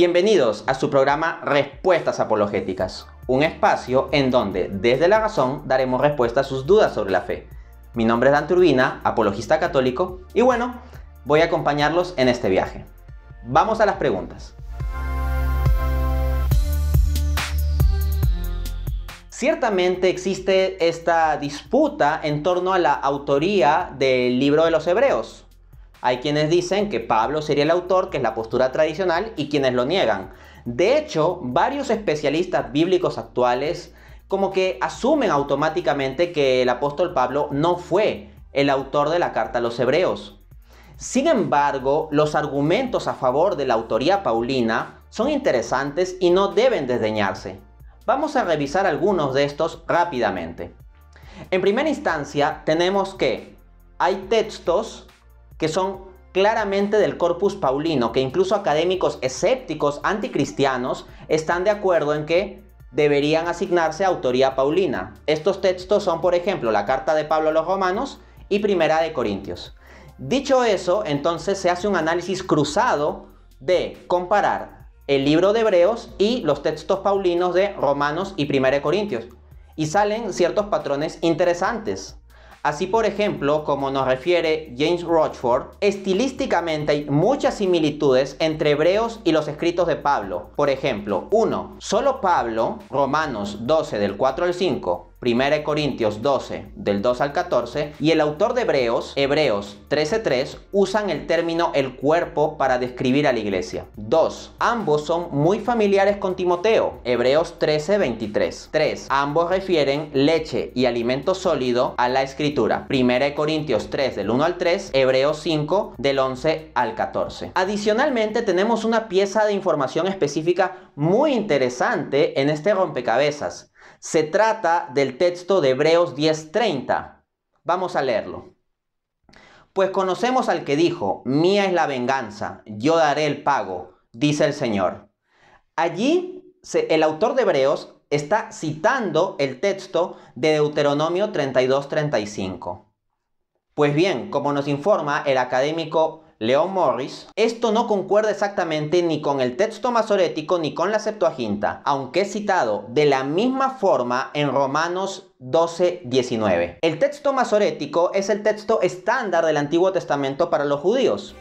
Bienvenidos a su programa Respuestas Apologéticas, un espacio en donde desde la razón daremos respuesta a sus dudas sobre la fe. Mi nombre es Dante Urbina, apologista católico, y bueno, voy a acompañarlos en este viaje. Vamos a las preguntas. Ciertamente existe esta disputa en torno a la autoría del libro de los Hebreos. Hay quienes dicen que Pablo sería el autor, que es la postura tradicional, y quienes lo niegan. De hecho, varios especialistas bíblicos actuales como que asumen automáticamente que el apóstol Pablo no fue el autor de la carta a los Hebreos. Sin embargo, los argumentos a favor de la autoría paulina son interesantes y no deben desdeñarse. Vamos a revisar algunos de estos rápidamente. En primera instancia, tenemos que hay textos que son claramente del corpus paulino, que incluso académicos escépticos anticristianos están de acuerdo en que deberían asignarse a autoría paulina. Estos textos son, por ejemplo, la carta de Pablo a los Romanos y Primera de Corintios. Dicho eso, entonces se hace un análisis cruzado de comparar el libro de Hebreos y los textos paulinos de Romanos y Primera de Corintios, y salen ciertos patrones interesantes. Así, por ejemplo, como nos refiere James Rochford, estilísticamente hay muchas similitudes entre Hebreos y los escritos de Pablo. Por ejemplo, 1. Solo Pablo, Romanos 12 del 4 al 5, 1 Corintios 12 del 2 al 14, y el autor de Hebreos, Hebreos 13:3, usan el término el cuerpo para describir a la iglesia. 2. Ambos son muy familiares con Timoteo, Hebreos 13:23. 3. Ambos refieren leche y alimento sólido a la escritura, 1 Corintios 3 del 1 al 3, Hebreos 5 del 11 al 14. Adicionalmente, tenemos una pieza de información específica muy interesante en este rompecabezas. Se trata del texto de Hebreos 10:30. Vamos a leerlo. Pues conocemos al que dijo, mía es la venganza, yo daré el pago, dice el Señor. Allí el autor de Hebreos está citando el texto de Deuteronomio 32:35. Pues bien, como nos informa el académico Leon Morris, esto no concuerda exactamente ni con el texto masorético ni con la Septuaginta, aunque es citado de la misma forma en Romanos 12:19. El texto masorético es el texto estándar del Antiguo Testamento para los judíos,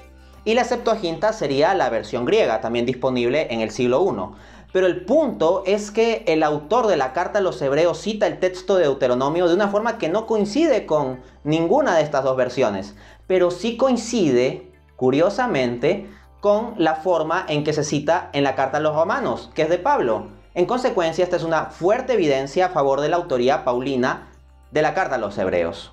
y la Septuaginta sería la versión griega, también disponible en el siglo I. Pero el punto es que el autor de la carta a los Hebreos cita el texto de Deuteronomio de una forma que no coincide con ninguna de estas dos versiones, pero sí coincide, curiosamente, con la forma en que se cita en la carta a los Romanos, que es de Pablo. En consecuencia, esta es una fuerte evidencia a favor de la autoría paulina de la carta a los Hebreos.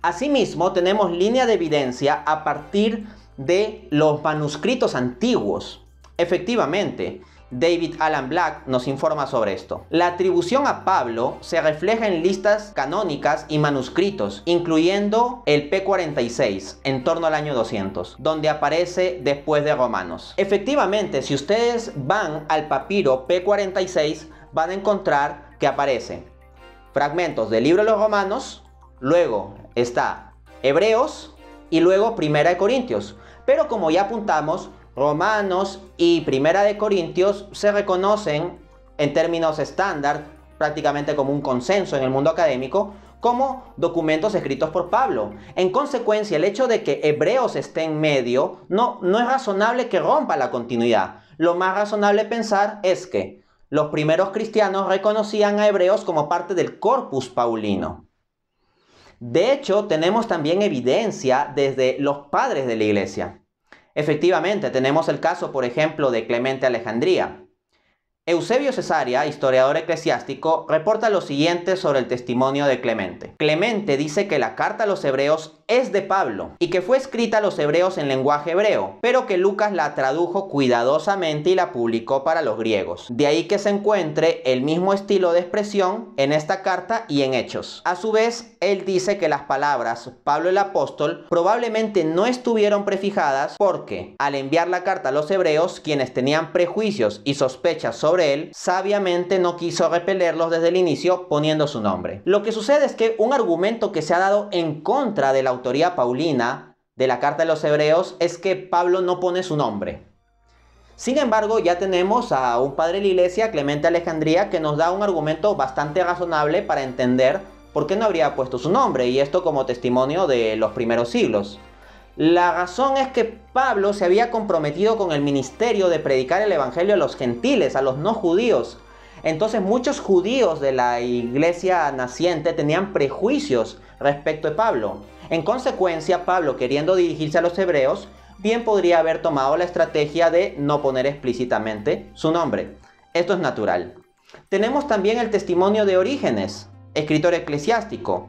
Asimismo, tenemos línea de evidencia a partir de los manuscritos antiguos. Efectivamente, David Alan Black nos informa sobre esto. La atribución a Pablo se refleja en listas canónicas y manuscritos, incluyendo el P46, en torno al año 200, donde aparece después de Romanos. Efectivamente, si ustedes van al papiro P46, van a encontrar que aparecen fragmentos del libro de los Romanos, luego está Hebreos y luego Primera de Corintios. Pero como ya apuntamos, Romanos y Primera de Corintios se reconocen en términos estándar, prácticamente como un consenso en el mundo académico, como documentos escritos por Pablo. En consecuencia, el hecho de que Hebreos esté en medio no es razonable que rompa la continuidad. Lo más razonable pensar es que los primeros cristianos reconocían a Hebreos como parte del corpus paulino. De hecho, tenemos también evidencia desde los padres de la iglesia. Efectivamente, tenemos el caso, por ejemplo, de Clemente de Alejandría. Eusebio Cesaria, historiador eclesiástico, reporta lo siguiente sobre el testimonio de Clemente. Clemente dice que la carta a los Hebreos es de Pablo y que fue escrita a los hebreos en lenguaje hebreo, pero que Lucas la tradujo cuidadosamente y la publicó para los griegos. De ahí que se encuentre el mismo estilo de expresión en esta carta y en Hechos. A su vez, él dice que las palabras Pablo el apóstol probablemente no estuvieron prefijadas porque al enviar la carta a los hebreos, quienes tenían prejuicios y sospechas sobre él, sabiamente no quiso repelerlos desde el inicio poniendo su nombre. Lo que sucede es que un argumento que se ha dado en contra de la autoría paulina de la carta de los hebreos es que Pablo no pone su nombre. Sin embargo, ya tenemos a un padre de la iglesia, Clemente de Alejandría, que nos da un argumento bastante razonable para entender por qué no habría puesto su nombre, y esto como testimonio de los primeros siglos. La razón es que Pablo se había comprometido con el ministerio de predicar el evangelio a los gentiles, a los no judíos. Entonces muchos judíos de la iglesia naciente tenían prejuicios respecto de Pablo. En consecuencia, Pablo, queriendo dirigirse a los hebreos, bien podría haber tomado la estrategia de no poner explícitamente su nombre. Esto es natural. Tenemos también el testimonio de Orígenes, escritor eclesiástico,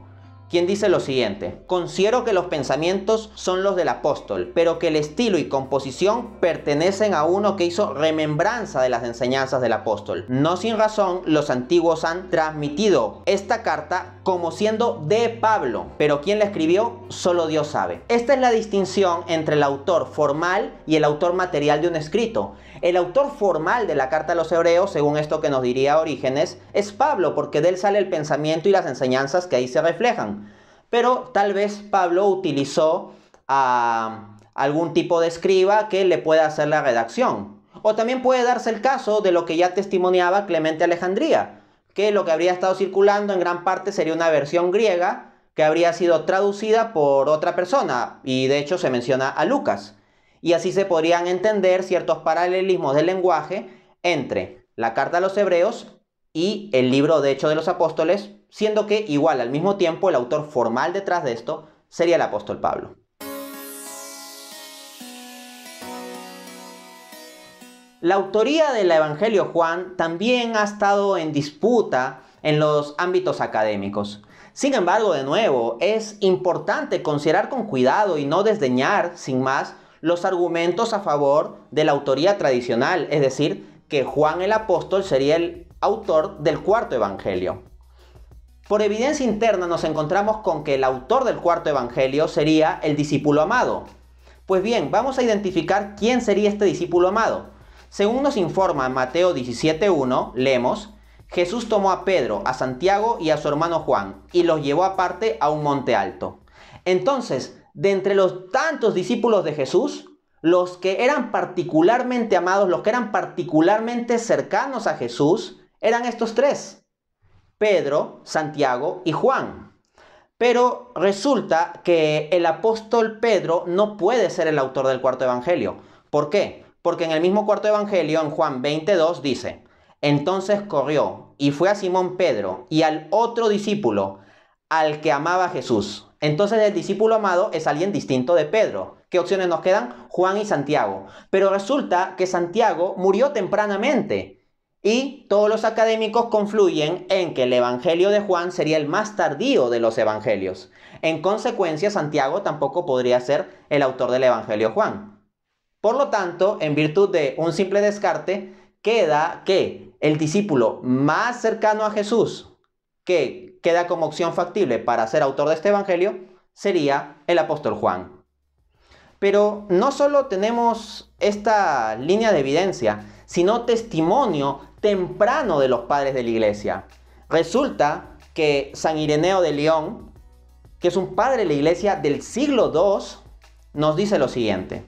quien dice lo siguiente: considero que los pensamientos son los del apóstol, pero que el estilo y composición pertenecen a uno que hizo remembranza de las enseñanzas del apóstol. No sin razón, los antiguos han transmitido esta carta como siendo de Pablo, pero quien la escribió, solo Dios sabe. Esta es la distinción entre el autor formal y el autor material de un escrito. El autor formal de la carta a los hebreos, según esto que nos diría Orígenes, es Pablo, porque de él sale el pensamiento y las enseñanzas que ahí se reflejan. Pero tal vez Pablo utilizó a algún tipo de escriba que le pueda hacer la redacción. O también puede darse el caso de lo que ya testimoniaba Clemente de Alejandría, que lo que habría estado circulando en gran parte sería una versión griega que habría sido traducida por otra persona, y de hecho se menciona a Lucas. Y así se podrían entender ciertos paralelismos del lenguaje entre la carta a los hebreos y el libro de Hechos de los Apóstoles, siendo que igual al mismo tiempo el autor formal detrás de esto sería el apóstol Pablo. La autoría del Evangelio Juan también ha estado en disputa en los ámbitos académicos. Sin embargo, de nuevo, es importante considerar con cuidado y no desdeñar, sin más, los argumentos a favor de la autoría tradicional, es decir, que Juan el apóstol sería el autor del cuarto evangelio. Por evidencia interna nos encontramos con que el autor del cuarto evangelio sería el discípulo amado. Pues bien, vamos a identificar quién sería este discípulo amado. Según nos informa Mateo 17:1, leemos: Jesús tomó a Pedro, a Santiago y a su hermano Juan, y los llevó aparte a un monte alto. Entonces, de entre los tantos discípulos de Jesús, los que eran particularmente amados, los que eran particularmente cercanos a Jesús, eran estos tres: Pedro, Santiago y Juan. Pero resulta que el apóstol Pedro no puede ser el autor del cuarto evangelio. ¿Por qué? Porque en el mismo cuarto evangelio, en Juan 20:2, dice: entonces corrió y fue a Simón Pedro y al otro discípulo, al que amaba a Jesús. Entonces el discípulo amado es alguien distinto de Pedro. ¿Qué opciones nos quedan? Juan y Santiago. Pero resulta que Santiago murió tempranamente. Y todos los académicos confluyen en que el evangelio de Juan sería el más tardío de los evangelios. En consecuencia, Santiago tampoco podría ser el autor del evangelio Juan. Por lo tanto, en virtud de un simple descarte, queda que el discípulo más cercano a Jesús, que queda como opción factible para ser autor de este evangelio, sería el apóstol Juan. Pero no solo tenemos esta línea de evidencia, sino testimonio temprano de los padres de la iglesia. Resulta que San Ireneo de León, que es un padre de la iglesia del siglo II, nos dice lo siguiente: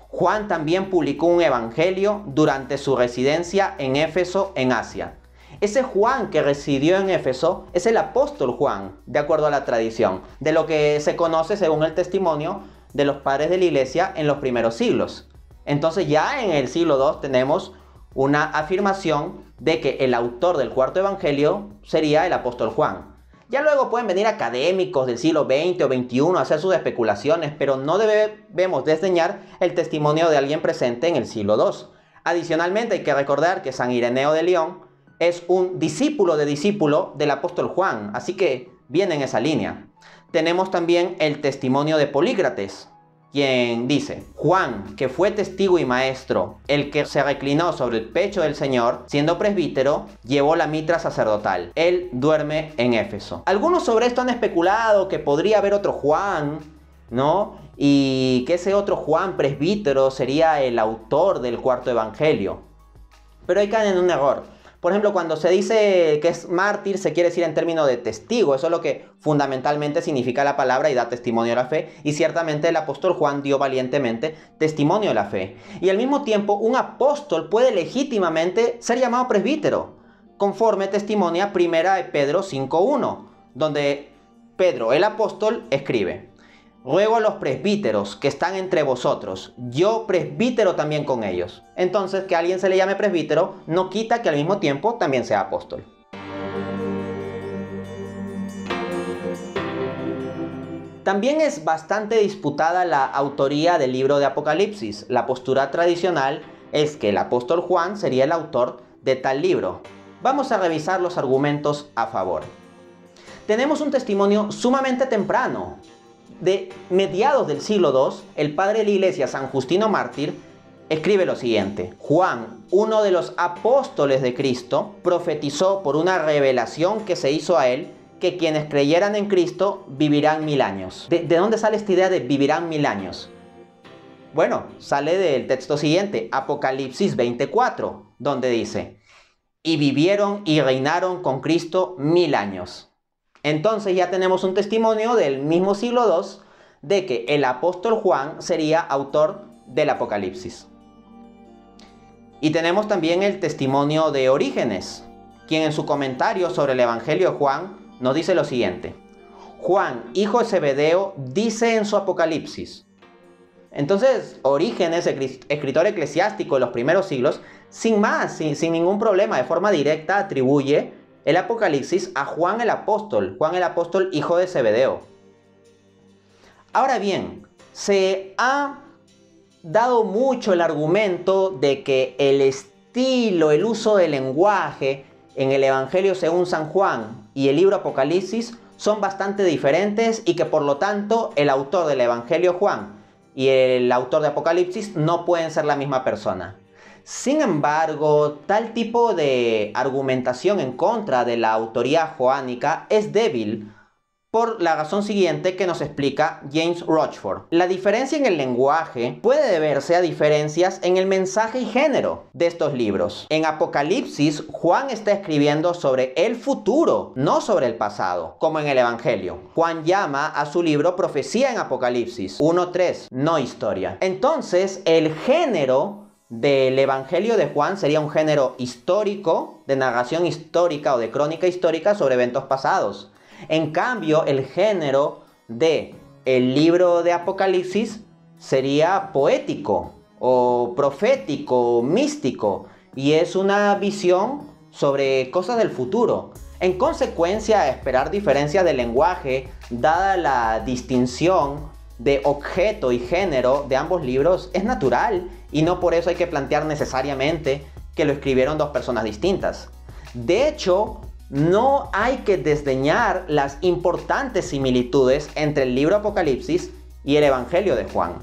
Juan también publicó un evangelio durante su residencia en Éfeso, en Asia. Ese Juan que residió en Éfeso es el apóstol Juan, de acuerdo a la tradición, de lo que se conoce según el testimonio de los padres de la iglesia en los primeros siglos. Entonces ya en el siglo II tenemos una afirmación de que el autor del cuarto evangelio sería el apóstol Juan. Ya luego pueden venir académicos del siglo XX o XXI a hacer sus especulaciones, pero no debemos desdeñar el testimonio de alguien presente en el siglo II. Adicionalmente hay que recordar que San Ireneo de León es un discípulo del apóstol Juan, así que viene en esa línea. Tenemos también el testimonio de Polícrates, quien dice: Juan, que fue testigo y maestro, el que se reclinó sobre el pecho del Señor, siendo presbítero, llevó la mitra sacerdotal. Él duerme en Éfeso. Algunos sobre esto han especulado que podría haber otro Juan, ¿no? Y que ese otro Juan presbítero sería el autor del cuarto evangelio. Pero ahí caen en un error, Por ejemplo, cuando se dice que es mártir, se quiere decir en términos de testigo. Eso es lo que fundamentalmente significa la palabra y da testimonio de la fe. Y ciertamente el apóstol Juan dio valientemente testimonio de la fe. Y al mismo tiempo, un apóstol puede legítimamente ser llamado presbítero, conforme testimonia 1 de Pedro 5:1, donde Pedro, el apóstol, escribe: ruego a los presbíteros que están entre vosotros, yo presbítero también con ellos. Entonces, que a alguien se le llame presbítero no quita que al mismo tiempo también sea apóstol. También es bastante disputada la autoría del libro de Apocalipsis. La postura tradicional es que el apóstol Juan sería el autor de tal libro. Vamos a revisar los argumentos a favor. Tenemos un testimonio sumamente temprano. De mediados del siglo II, el padre de la iglesia, San Justino Mártir, escribe lo siguiente: Juan, uno de los apóstoles de Cristo, profetizó por una revelación que se hizo a él, que quienes creyeran en Cristo vivirán 1000 años. ¿De dónde sale esta idea de vivirán 1000 años? Bueno, sale del texto siguiente, Apocalipsis 24, donde dice: y vivieron y reinaron con Cristo 1000 años. Entonces ya tenemos un testimonio del mismo siglo II de que el apóstol Juan sería autor del Apocalipsis. Y tenemos también el testimonio de Orígenes, quien en su comentario sobre el Evangelio de Juan nos dice lo siguiente: Juan, hijo de Zebedeo, dice en su Apocalipsis. Entonces, Orígenes, escritor eclesiástico de los primeros siglos, sin ningún problema, de forma directa atribuye el Apocalipsis a Juan el apóstol hijo de Zebedeo. Ahora bien, se ha dado mucho el argumento de que el estilo, el uso del lenguaje en el Evangelio según San Juan y el libro Apocalipsis son bastante diferentes y que por lo tanto el autor del Evangelio Juan y el autor de Apocalipsis no pueden ser la misma persona. Sin embargo, tal tipo de argumentación en contra de la autoría joánica es débil por la razón siguiente que nos explica James Rochford. La diferencia en el lenguaje puede deberse a diferencias en el mensaje y género de estos libros. En Apocalipsis, Juan está escribiendo sobre el futuro, no sobre el pasado, como en el Evangelio. Juan llama a su libro Profecía en Apocalipsis 1:3, no historia. Entonces, el género del Evangelio de Juan sería un género histórico, de narración histórica o de crónica histórica sobre eventos pasados. En cambio, el género del libro de Apocalipsis sería poético o profético, místico, y es una visión sobre cosas del futuro. En consecuencia, esperar diferencias de lenguaje, dada la distinción de objeto y género de ambos libros, es natural, y no por eso hay que plantear necesariamente que lo escribieron dos personas distintas. De hecho, no hay que desdeñar las importantes similitudes entre el libro Apocalipsis y el Evangelio de Juan.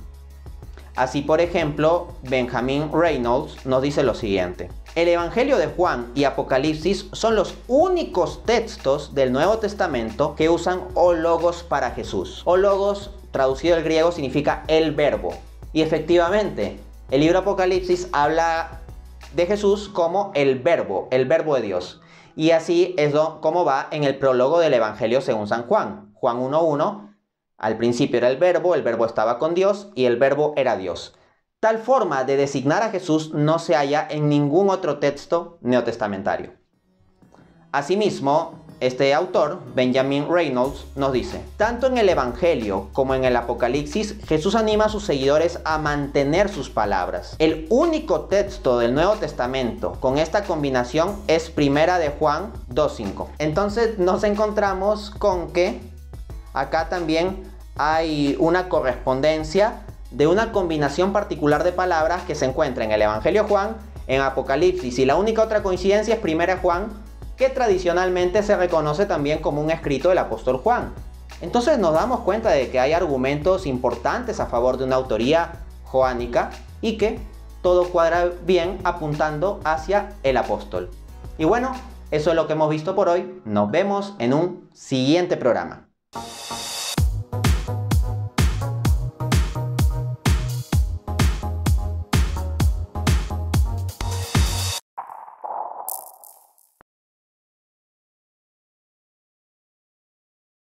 Así, por ejemplo, Benjamin Reynolds nos dice lo siguiente: el Evangelio de Juan y Apocalipsis son los únicos textos del Nuevo Testamento que usan hologos para Jesús. Hologos, traducido del griego, significa el verbo. Y efectivamente, el libro Apocalipsis habla de Jesús como el verbo de Dios. Y así es como va en el prólogo del Evangelio según San Juan. Juan 1:1, al principio era el verbo estaba con Dios y el verbo era Dios. Tal forma de designar a Jesús no se halla en ningún otro texto neotestamentario. Asimismo, este autor, Benjamin Reynolds, nos dice: tanto en el Evangelio como en el Apocalipsis, Jesús anima a sus seguidores a mantener sus palabras. El único texto del Nuevo Testamento con esta combinación es 1 de Juan 2:5. Entonces nos encontramos con que acá también hay una correspondencia de una combinación particular de palabras que se encuentra en el Evangelio de Juan, en Apocalipsis, y la única otra coincidencia es 1 Juan, que tradicionalmente se reconoce también como un escrito del apóstol Juan. Entonces nos damos cuenta de que hay argumentos importantes a favor de una autoría joánica y que todo cuadra bien apuntando hacia el apóstol. Y bueno, eso es lo que hemos visto por hoy. Nos vemos en un siguiente programa.